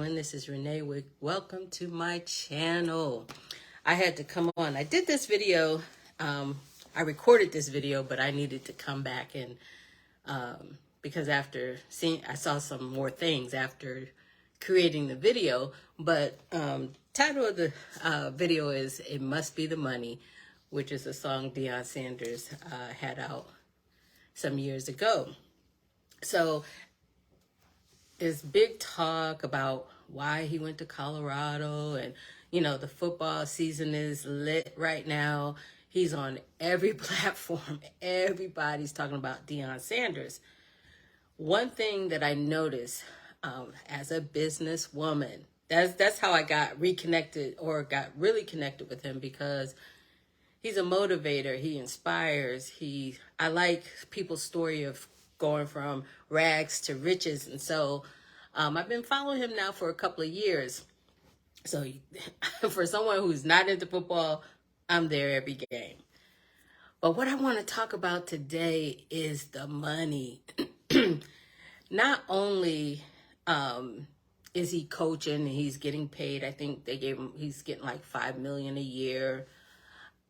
This is Renee with welcome to my channel. I had to come on. I did this video. I recorded this video, but I needed to come back and because after seeing, I saw some more things after creating the video. But title of the video is "It Must Be the Money," which is a song Deion Sanders had out some years ago. So there's big talk about why he went to Colorado, and the football season is lit right now. He's on every platform. Everybody's talking about Deion Sanders. One thing that I noticed as a businesswoman, that's how I got reconnected or got really connected with him, because he's a motivator. He inspires. I like people's story of going from rags to riches. And so I've been following him now for a couple of years. So for someone who's not into football, I'm there every game. But what I want to talk about today is the money. Not only is he coaching and he's getting paid, I think he's getting like $5 million a year.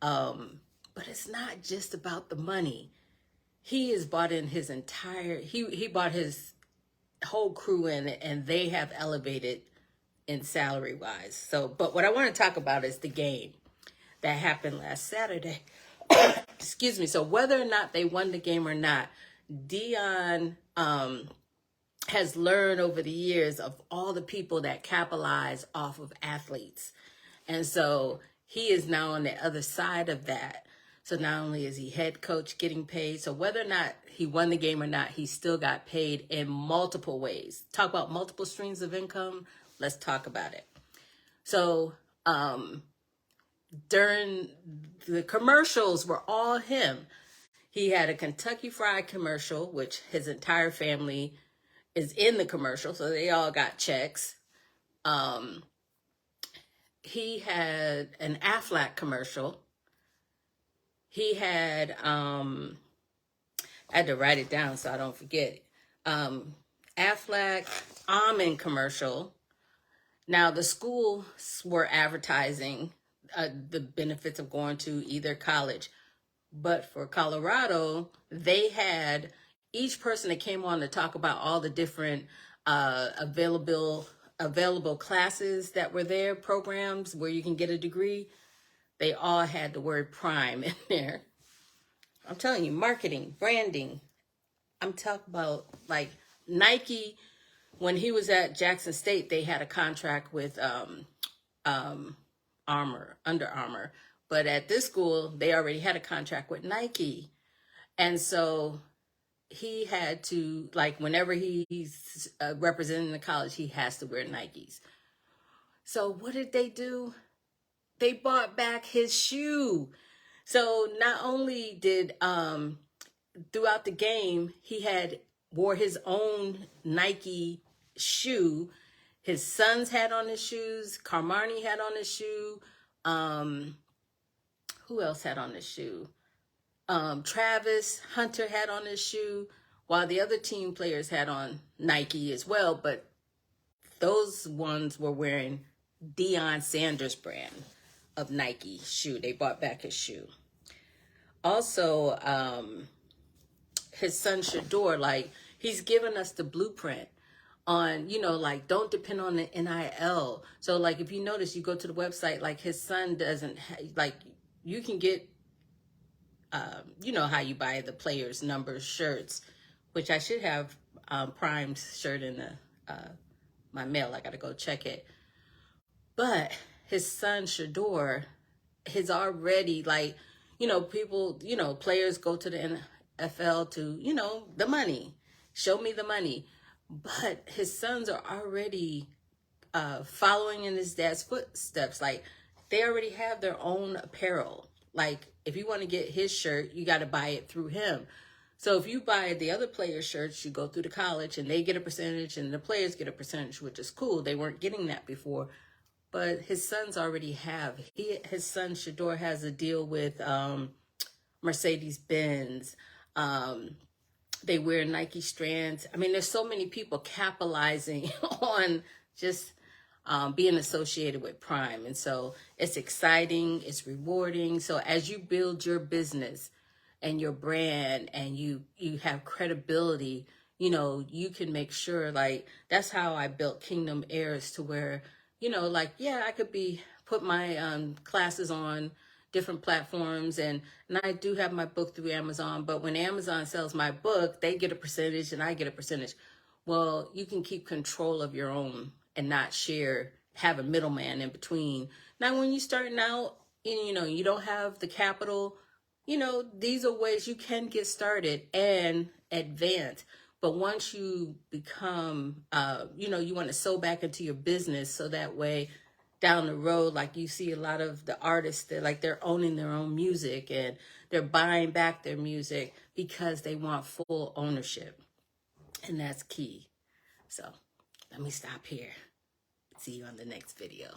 But it's not just about the money. He has bought in his he bought his whole crew in, and they have elevated in salary wise. So, but what I want to talk about is the game that happened last Saturday. Excuse me. So whether or not they won the game or not, Deion has learned over the years of all the people that capitalize off of athletes. And so he is now on the other side of that. So not only is he head coach getting paid, so whether or not he won the game or not, he still got paid in multiple ways. Talk about multiple streams of income. Let's talk about it. So during the commercials were all him. He had a Kentucky Fried commercial, which his entire family is in the commercial, so they all got checks. He had an Aflac commercial. He had, I had to write it down so I don't forget. Aflac almond commercial. Now the schools were advertising the benefits of going to either college. But for Colorado, they had each person that came on to talk about all the different available classes that were there, programs where you can get a degree. They all had the word prime in there. I'm telling you, marketing, branding. I'm talking about like Nike. When he was at Jackson State, they had a contract with Under Armour. But at this school, they already had a contract with Nike. And so he had to, like, whenever he's representing the college, he has to wear Nikes. So what did they do? They bought back his shoe. So not only did, throughout the game, he wore his own Nike shoe. His sons had on his shoes. Carmani had on his shoe. Who else had on his shoe? Travis Hunter had on his shoe, while the other team players had on Nike as well. But those ones were wearing Deion Sanders brand of Nike shoe. They bought back his shoe. Also, his son Shador, like, he's given us the blueprint on, like, don't depend on the NIL. So, like, if you notice, you go to the website, like, his son doesn't, like, you can get, how you buy the players' numbers shirts, which I should have Prime's shirt in my mail. I got to go check it. But his son Shador has already, like, people, players go to the NFL to, the money. Show me the money. But his sons are already following in his dad's footsteps. Like, they already have their own apparel. Like, if you want to get his shirt, you got to buy it through him. So if you buy the other players' shirts, you go through the college and they get a percentage and the players get a percentage, which is cool. They weren't getting that before. But his sons already have. His son Shador has a deal with Mercedes-Benz. They wear Nike strands. I mean, there's so many people capitalizing on just being associated with Prime. And so it's exciting, it's rewarding. So as you build your business and your brand and you have credibility, you know, you can make sure, like, that's how I built Kingdom Heirs, to where, you know, like, yeah, I could put my classes on different platforms, and I do have my book through Amazon, but when Amazon sells my book, they get a percentage and I get a percentage. Well, you can keep control of your own and not have a middleman in between. Now, when you're starting out and, you know, you don't have the capital, you know, these are ways you can get started and advance. But once you become, you know, you want to sow back into your business, so that way down the road, like you see a lot of the artists, they're owning their own music and they're buying back their music because they want full ownership. And that's key. So let me stop here. See you on the next video.